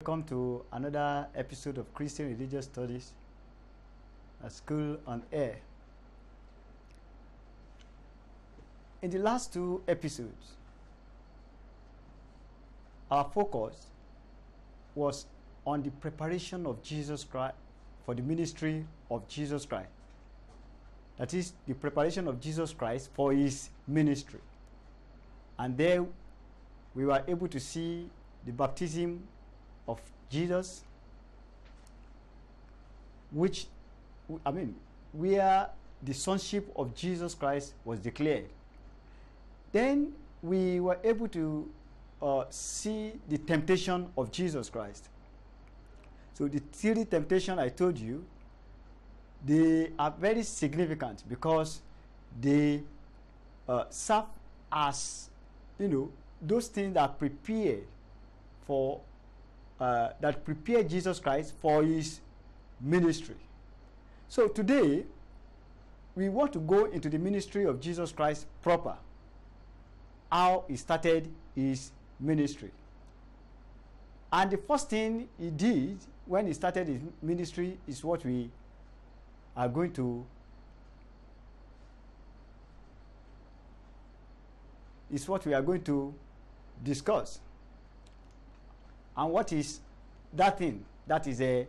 Welcome to another episode of Christian Religious Studies, a school on air. In the last two episodes, our focus was on the preparation of Jesus Christ for the ministry of Jesus Christ. That is, the preparation of Jesus Christ for his ministry. And there we were able to see the baptism of Jesus, where the sonship of Jesus Christ was declared. Then we were able to see the temptation of Jesus Christ. So the three temptations I told you, they are very significant because they serve as, those things that prepare Jesus Christ for his ministry. So today, we want to go into the ministry of Jesus Christ proper, how he started his ministry. And the first thing he did when he started his ministry is what we are going to discuss. And what is that thing? That is a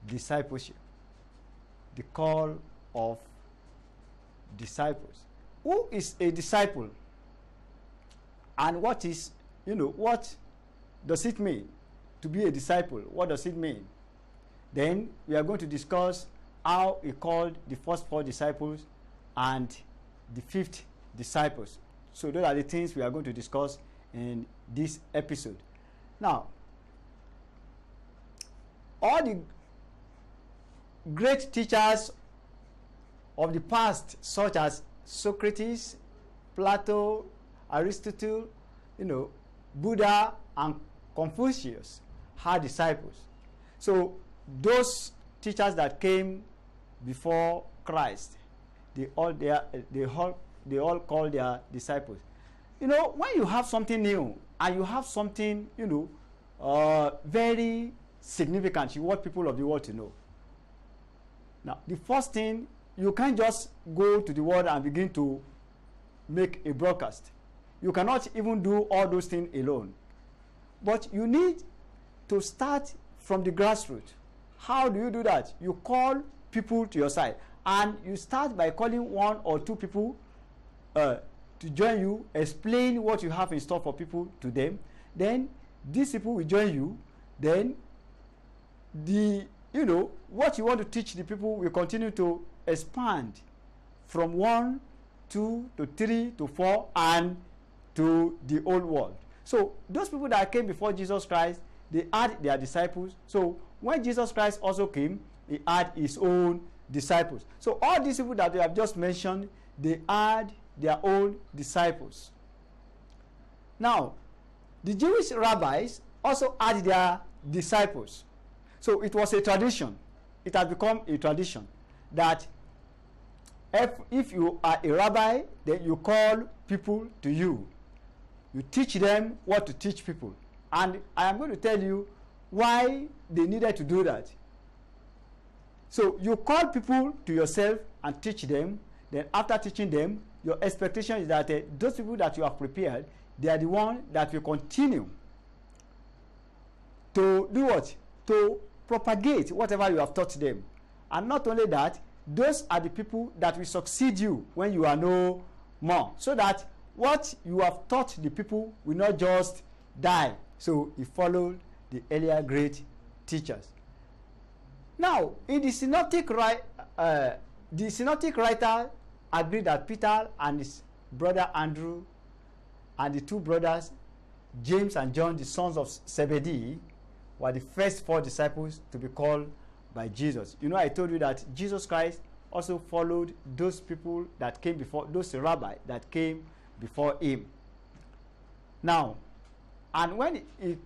discipleship. The call of disciples. Who is a disciple? And what does it mean to be a disciple? What does it mean? Then we are going to discuss how he called the first four disciples and the fifth disciples. So those are the things we are going to discuss in this episode. Now, all the great teachers of the past, such as Socrates, Plato, Aristotle, Buddha, and Confucius, had disciples. So those teachers that came before Christ, they all call their disciples. When you have something new and you have something, very significant, you want people of the world to know. Now, the first thing, you can't just go to the world and begin to make a broadcast. You cannot even do all those things alone. But you need to start from the grassroots. How do you do that? You call people to your side. And you start by calling one or two people to join you, explain what you have in store for people to them. Then these people will join you. Then what you want to teach the people will continue to expand from 1, 2 to 3 to 4 and to the old world. So those people that came before Jesus Christ, they had their disciples. So when Jesus Christ also came, he had his own disciples. So all these people that we have just mentioned, they had their own disciples. Now, the Jewish rabbis also had their disciples. So it was a tradition. It has become a tradition that if you are a rabbi, then you call people to you. You teach them what to teach people. And I am going to tell you why they needed to do that. So you call people to yourself and teach them. Then after teaching them, your expectation is that those people that you have prepared, they are the ones that will continue to do what? To propagate whatever you have taught them. And not only that, those are the people that will succeed you when you are no more. So that what you have taught the people will not just die. So he followed the earlier great teachers. Now, in the synoptic writer agreed that Peter and his brother Andrew and the two brothers, James and John, the sons of Zebedee, were the first four disciples to be called by Jesus. I told you that Jesus Christ also followed those people that came before, those rabbis that came before him. Now, and when he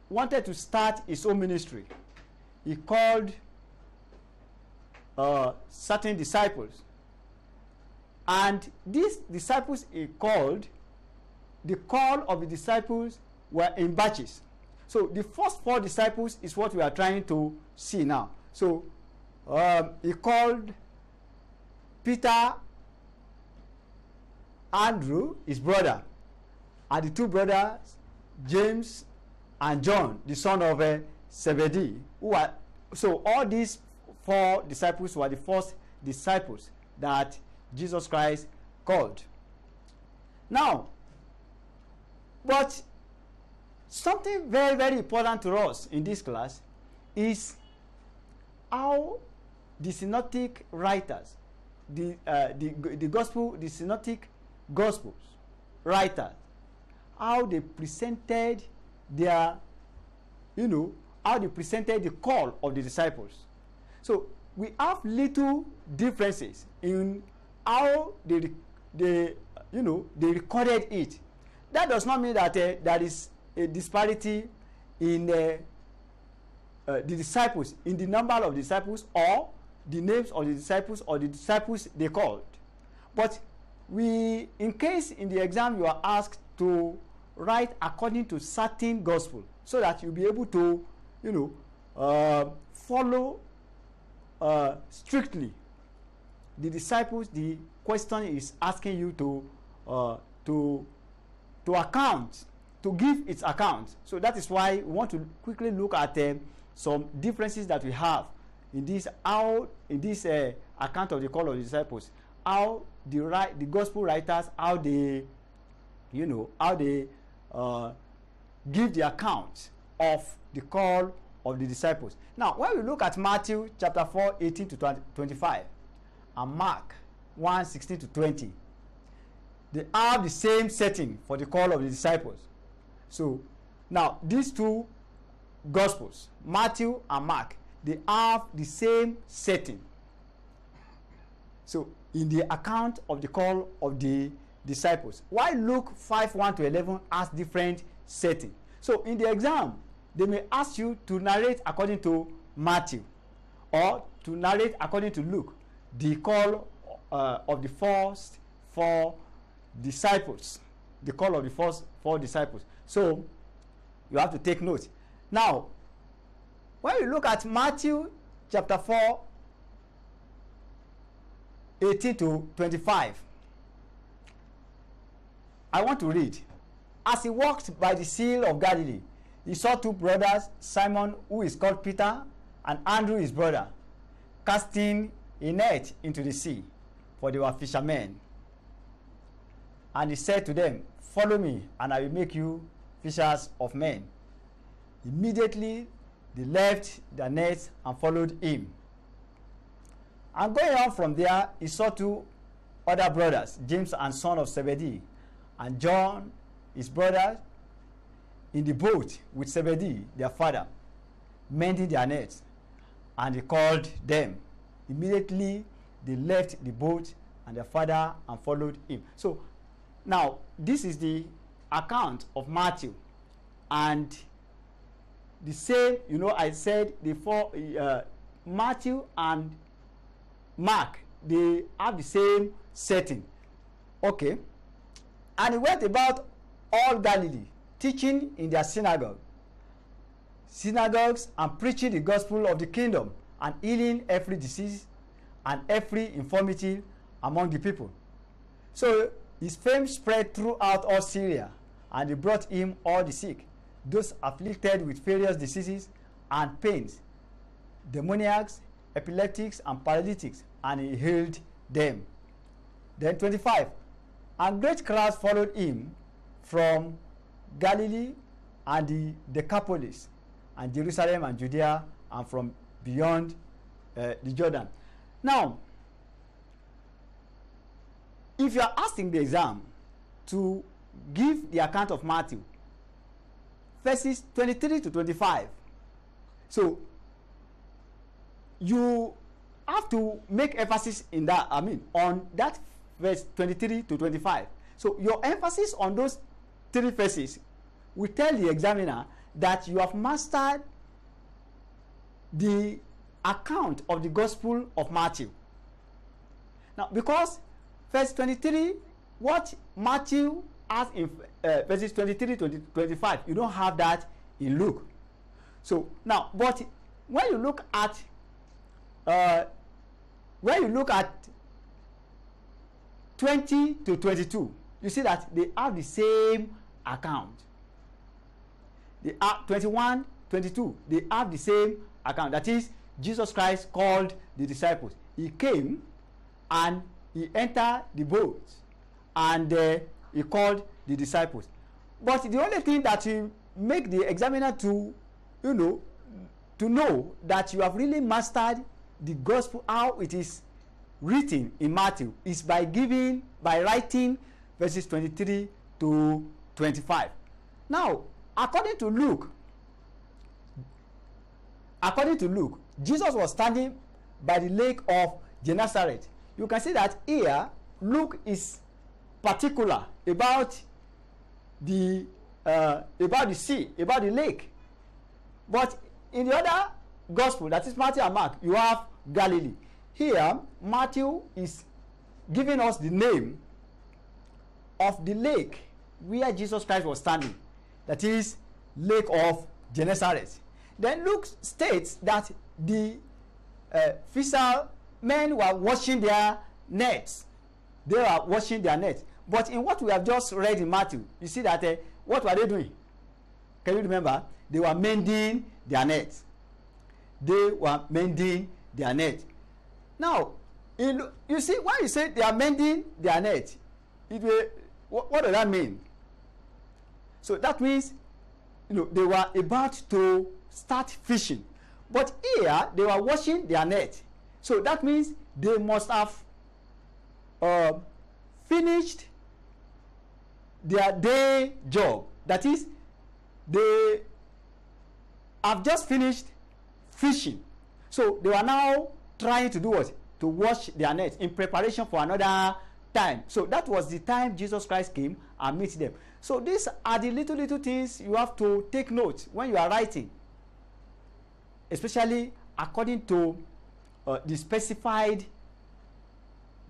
wanted to start his own ministry, he called certain disciples. And these disciples he called, the call of the disciples were in batches. So the first 4 disciples is what we are trying to see now. So he called Peter, Andrew, his brother, and the 2 brothers, James and John, the son of Zebedee. So all these 4 disciples were the first disciples that Jesus Christ called. Now, but something very, very important to us in this class is how the synoptic writers, the synoptic gospels writers, how they presented their, how they presented the call of the disciples. So we have little differences in how they recorded it. That does not mean that there is a disparity in the disciples, in the number of disciples, or the names of the disciples, or the disciples they called. But in case in the exam you are asked to write according to certain gospel, so that you'll be able to, follow strictly the disciples, the question is asking you to account, to give its account. So that is why we want to quickly look at some differences that we have in this account of the call of the disciples. How the gospel writers, how they give the account of the call of the disciples. Now, when we look at Matthew chapter 4, 18 to 25, and Mark 1, 16 to 20, they have the same setting for the call of the disciples. So, now, these 2 gospels, Matthew and Mark, they have the same setting. So, in the account of the call of the disciples, while Luke 5, 1 to 11 has different setting. So, in the exam, they may ask you to narrate according to Matthew, or to narrate according to Luke, the call of the first 4 disciples, the call of the first 4 disciples. So you have to take note. Now, when we look at Matthew chapter 4, 18 to 25, I want to read. As he walked by the Sea of Galilee, he saw 2 brothers, Simon, who is called Peter, and Andrew his brother, casting a net into the sea, for they were fishermen. And he said to them, "Follow me, and I will make you fishers of men." Immediately they left their nets and followed him. And going on from there, he saw 2 other brothers, James and son of Zebedee, and John his brother, in the boat with Zebedee their father, mending their nets. And he called them. Immediately they left the boat and their father and followed him. So now this is the account of Matthew, and the same, I said the 4 Matthew and Mark, they have the same setting. Okay. And he went about all Galilee, teaching in their synagogues, and preaching the gospel of the kingdom, and healing every disease and every infirmity among the people. So his fame spread throughout all Syria, and they brought him all the sick, those afflicted with various diseases and pains, demoniacs, epileptics, and paralytics, and he healed them. Then 25, and great crowds followed him from Galilee and the Decapolis, and Jerusalem and Judea, and from beyond the Jordan. Now, if you are asking the exam to give the account of Matthew, verses 23 to 25, so you have to make emphasis in that, on that verse 23 to 25. So your emphasis on those 3 verses will tell the examiner that you have mastered the account of the Gospel of Matthew. Now, because verse 23, what Matthew has in verses 23 to 25, you don't have that in Luke. So now, but when you look at 20 to 22, you see that they have the same account. They are 21, 22, they have the same account. That is, Jesus Christ called the disciples. He came and he entered the boat and he called the disciples. But the only thing that will make the examiner to know that you have really mastered the gospel, how it is written in Matthew, is by writing verses 23 to 25. Now, according to Luke, Jesus was standing by the lake of Gennesaret. You can see that here Luke is particular about the sea, about the lake. But in the other gospel, that is Matthew and Mark, you have Galilee. Here Matthew is giving us the name of the lake where Jesus Christ was standing, that is Lake of Gennesaret. Then Luke states that the fishermen were washing their nets. They were washing their nets. But in what we have just read in Matthew, you see that what were they doing? Can you remember? They were mending their nets. They were mending their net. Now, you see, when you say they are mending their net, what does that mean? So that means, they were about to start fishing. But here, they were washing their net. So that means they must have finished their day job. That is, they have just finished fishing. So they were now trying to do what? To wash their nets in preparation for another time. So that was the time Jesus Christ came and met them. So these are the little things you have to take note when you are writing, especially according to the specified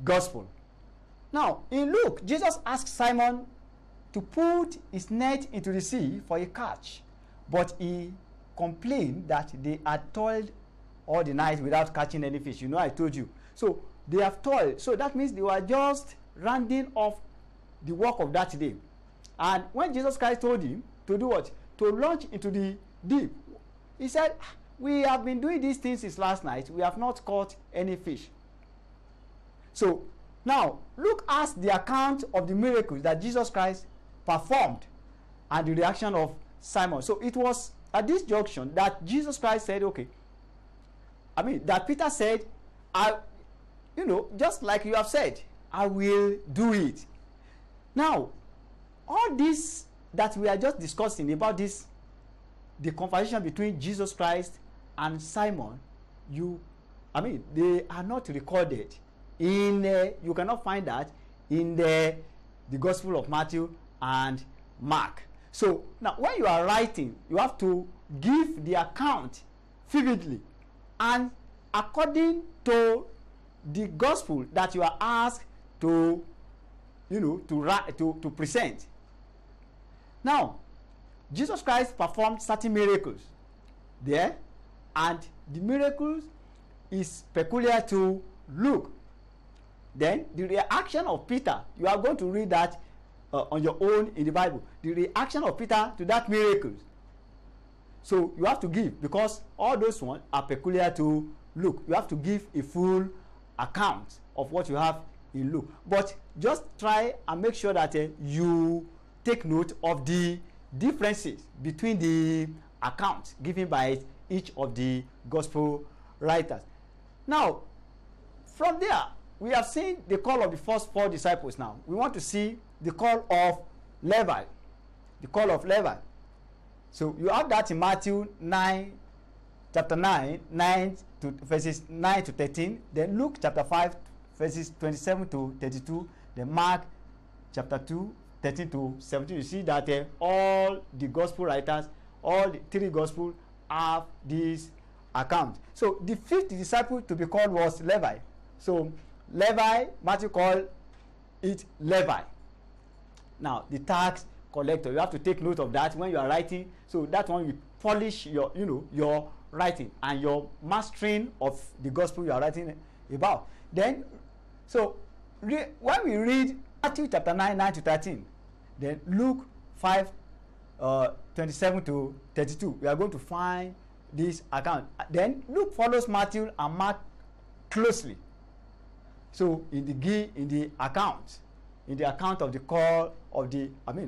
gospel. Now, in Luke, Jesus asked Simon to put his net into the sea for a catch, but he complained that they had toiled all the night without catching any fish. I told you. So they have toiled. So that means they were just rounding off the work of that day. And when Jesus Christ told him to do what? To launch into the deep, he said, we have been doing these things since last night. We have not caught any fish. So now look at the account of the miracles that Jesus Christ performed and the reaction of Simon. So it was at this junction that Jesus Christ said, that Peter said, just like you have said, I will do it. Now, all this that we are just discussing about this, the conversation between Jesus Christ and Simon, they are not recorded you cannot find that in the Gospel of Matthew and Mark. So now when you are writing, you have to give the account vividly and according to the gospel that you are asked to to present. Now, Jesus Christ performed certain miracles there, and the miracles is peculiar to Luke. Then the reaction of Peter, you are going to read that on your own in the Bible. The reaction of Peter to that miracles. So you have to give, because all those ones are peculiar to Luke. You have to give a full account of what you have in Luke. But just try and make sure that you take note of the differences between the accounts given by each of the gospel writers. Now, from there, we have seen the call of the first 4 disciples. Now, we want to see the call of Levi. The call of Levi. So you have that in Matthew 9, chapter 9, verses 9 to 13. Then Luke chapter 5, verses 27 to 32. Then Mark chapter 2, 13 to 17. You see that all the gospel writers, all the 3 gospels have this account. So the 5th disciple to be called was Levi. So Levi, Matthew called it Levi. Now the tax collector. You have to take note of that when you are writing. So that one will polish your, your writing and your mastering of the gospel you are writing about. Then, so when we read Matthew chapter 9, 9 to 13, then Luke 5, 27 to 32, we are going to find this account. Then Luke follows Matthew and Mark closely. So in the account of the call of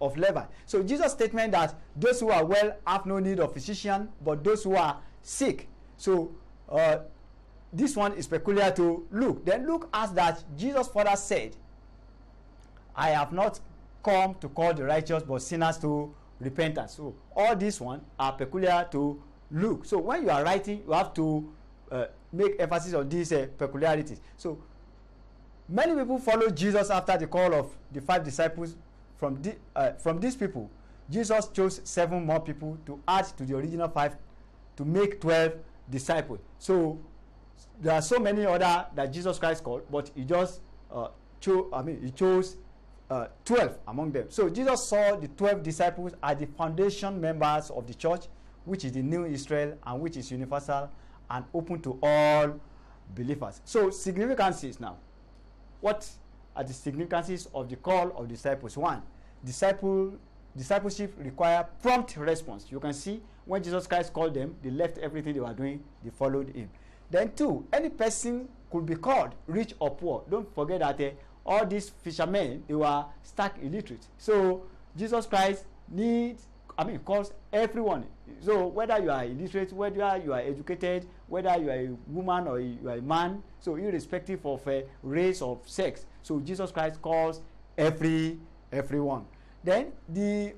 of Levi. So Jesus' statement that those who are well have no need of physician, but those who are sick. So this one is peculiar to Luke. Then Luke asks that Jesus further said, I have not come to call the righteous, but sinners to repentance. So all these one are peculiar to Luke. So when you are writing, you have to make emphasis on these peculiarities. So many people follow Jesus after the call of the 5 disciples. From these people, Jesus chose 7 more people to add to the original 5 to make 12 disciples. So there are so many other that Jesus Christ called, but he just chose 12 among them. So Jesus saw the 12 disciples as the foundation members of the church, which is the new Israel and which is universal and open to all believers. So significances now. What are the significances of the call of disciples? 1, discipleship require prompt response. You can see when Jesus Christ called them, they left everything they were doing, they followed him. Then 2, any person could be called, rich or poor. Don't forget that all these fishermen, they were stark illiterate. So Jesus Christ calls everyone. So whether you are illiterate, whether you are educated, whether you are a woman or you are a man, so irrespective of race or sex, so Jesus Christ calls everyone. Then the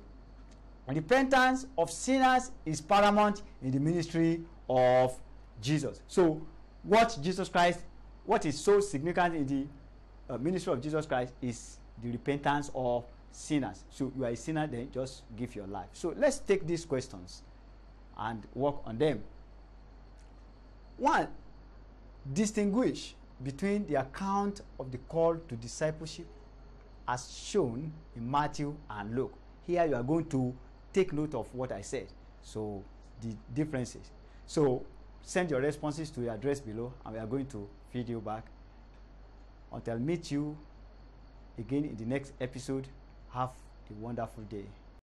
repentance of sinners is paramount in the ministry of Jesus. So what is so significant in the ministry of Jesus Christ is the repentance of sinners. So you are a sinner, then just give your life. So let's take these questions and work on them. 1, distinguish between the account of the call to discipleship as shown in Matthew and Luke. Here you are going to take note of what I said. So the differences. So send your responses to the address below and we are going to feed you back. Until I meet you again in the next episode, have a wonderful day.